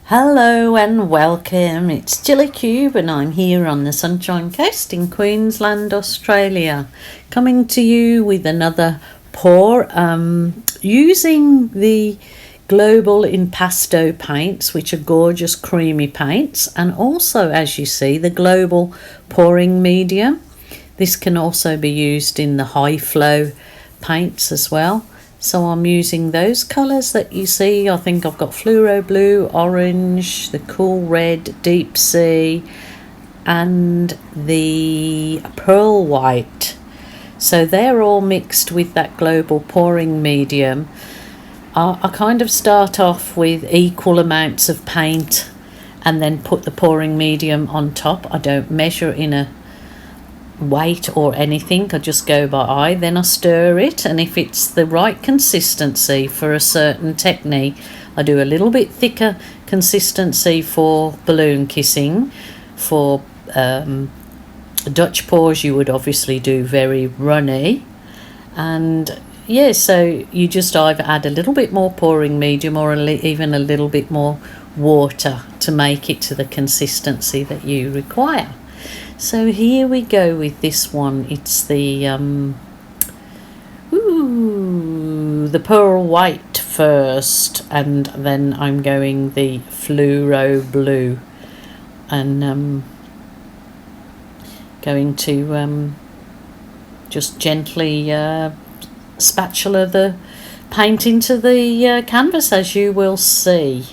Hello and welcome, it's Gillykube and I'm here on the Sunshine Coast in Queensland, Australia, coming to you with another pour using the Global Impasto paints, which are gorgeous creamy paints, and also, as you see, the Global pouring medium. This can also be used in the high flow paints as well. So I'm using those colours that you see. I think I've got fluoro blue, orange, the cool red, deep sea, and the pearl white. So they're all mixed with that global pouring medium. I kind of start off with equal amounts of paint and then put the pouring medium on top. I don't measure in a weight or anything, I just go by eye. Then I stir it, and if it's the right consistency for a certain technique, I do a little bit thicker consistency for balloon kissing. For Dutch pours you would obviously do very runny, and yeah, so you just either add a little bit more pouring medium or even a little bit more water to make it to the consistency that you require. So here we go with this one. It's the the pearl white first, and then I'm going the fluoro blue, and going to just gently spatula the paint into the canvas, as you will see.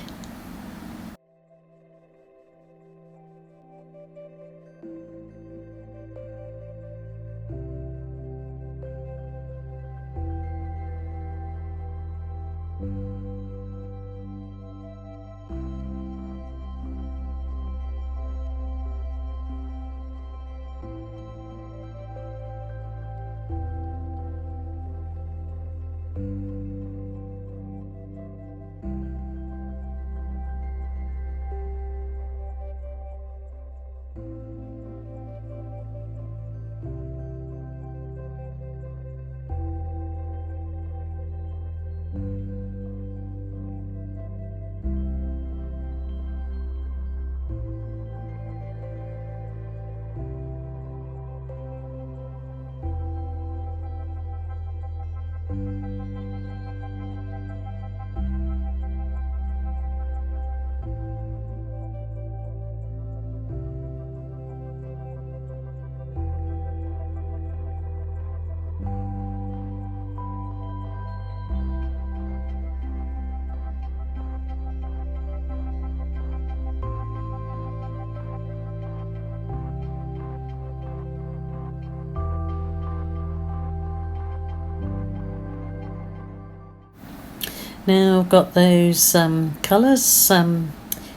Now I've got those colours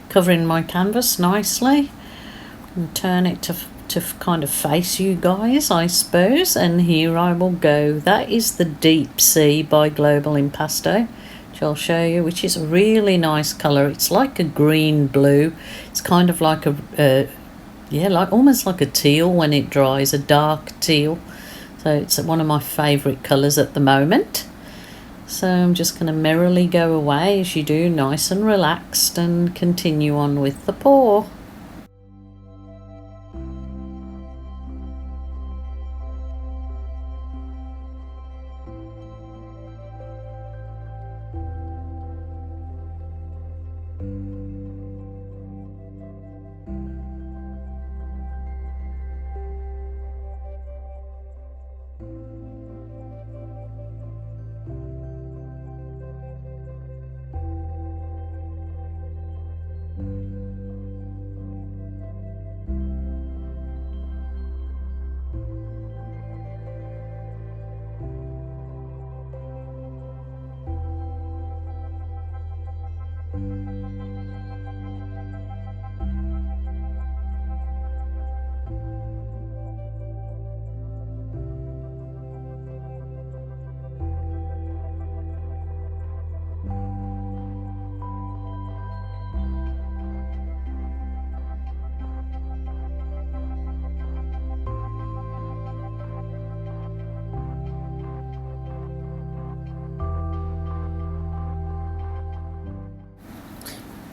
covering my canvas nicely, and turn it to kind of face you guys, I suppose, and here I will go. That is the Deep Sea by Global Impasto, which I'll show you, which is a really nice colour. It's like a green blue. It's kind of like a like almost like a teal when it dries, a dark teal. So it's one of my favourite colours at the moment. So I'm just going to merrily go away, as you do, nice and relaxed, and continue on with the pour.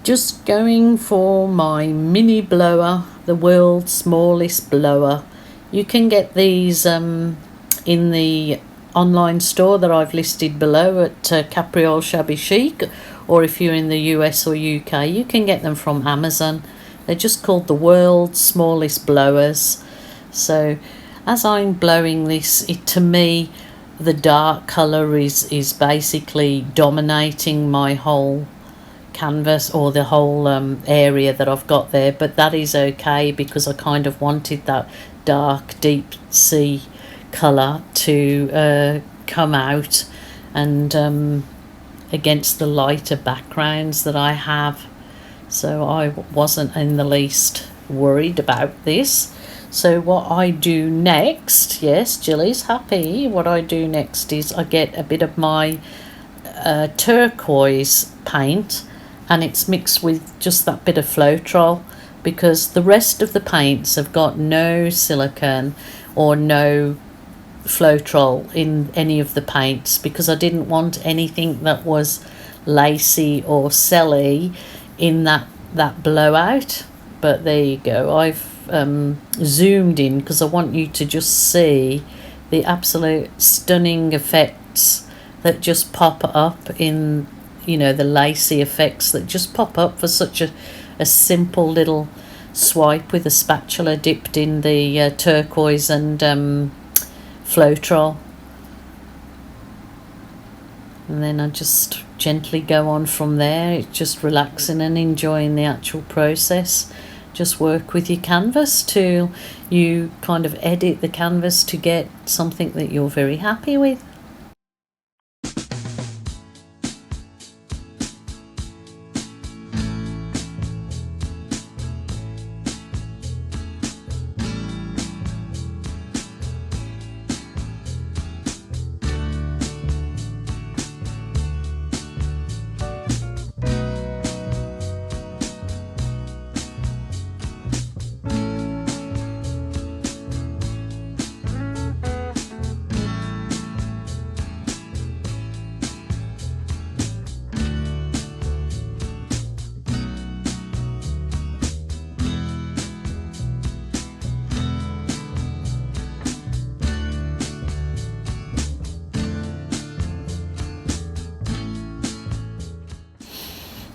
Just going for my mini blower, the world's smallest blower. You can get these in the online store that I've listed below at Capriole Shabby Chic, or if you're in the US or UK, you can get them from Amazon. They're just called the world's smallest blowers. So as I'm blowing this, to me, the dark colour is basically dominating my whole canvas, or the whole area that I've got there, but that is okay because I kind of wanted that dark deep sea colour to come out and against the lighter backgrounds that I have. So I wasn't in the least worried about this. So what I do next, yes, Jilly's happy, what I do next is I get a bit of my turquoise paint, and it's mixed with just that bit of Floetrol, because the rest of the paints have got no silicone or no Floetrol in any of the paints, because I didn't want anything that was lacy or celly in that blowout. But there you go, I've zoomed in because I want you to just see the absolute stunning effects that just pop up in, you know, the lacy effects that just pop up for such a simple little swipe with a spatula dipped in the turquoise and Floetrol. And then I just gently go on from there. It's just relaxing and enjoying the actual process. Just work with your canvas till you kind of edit the canvas to get something that you're very happy with.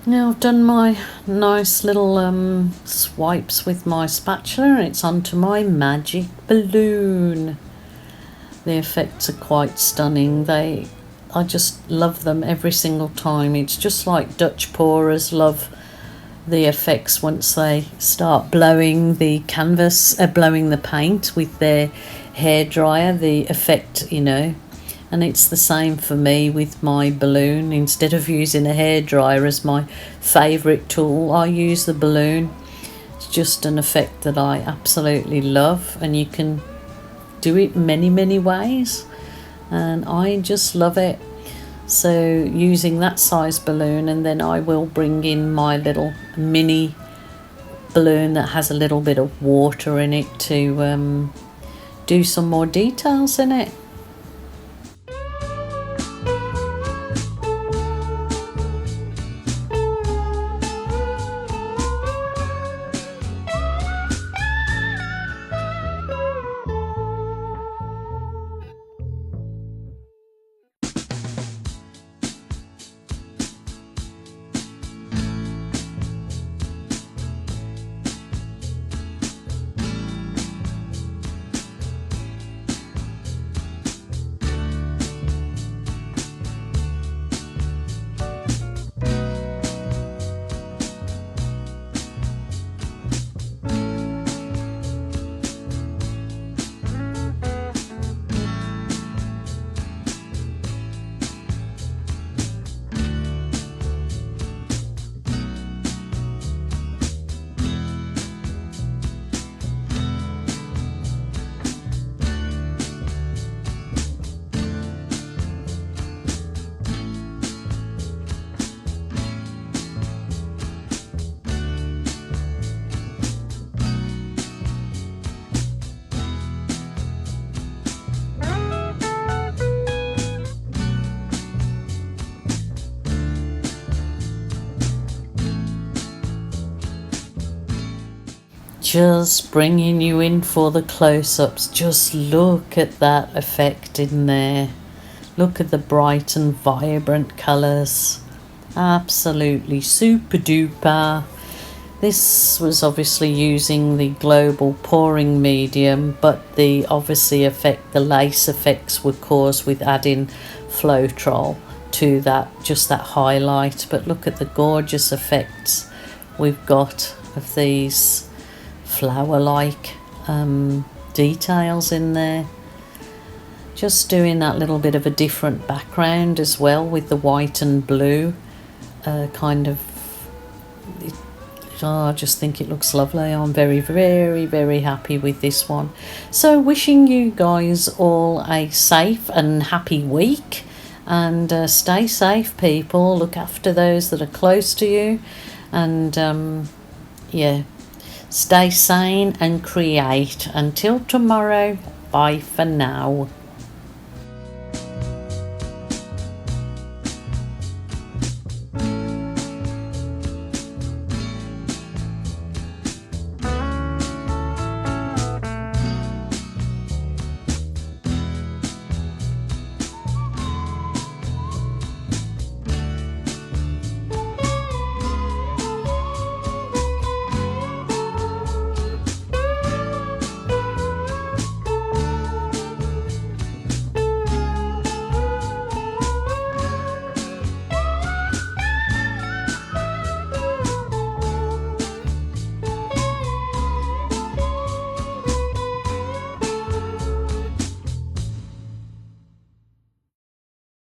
Now I've done my nice little swipes with my spatula, and it's onto my magic balloon. The effects are quite stunning. I just love them every single time. It's just like Dutch pourers love the effects once they start blowing the canvas, blowing the paint with their hairdryer, the effect, you know. And it's the same for me with my balloon. Instead of using a hairdryer as my favourite tool, I use the balloon. It's just an effect that I absolutely love, and you can do it many ways, and I just love it. So using that size balloon, and then I will bring in my little mini balloon that has a little bit of water in it to do some more details in it. just bringing you in for the close-ups. Just look at that effect in there. Look at the bright and vibrant colours. Absolutely super duper. This was obviously using the global pouring medium, but the lace effects were caused with adding Floetrol to that, just that highlight. But look at the gorgeous effects we've got of these flower-like details in there. Just doing that little bit of a different background as well with the white and blue I just think it looks lovely. I'm very, very, very happy with this one. So wishing you guys all a safe and happy week, and stay safe, people. Look after those that are close to you, and yeah, stay sane and create. Until tomorrow, bye for now.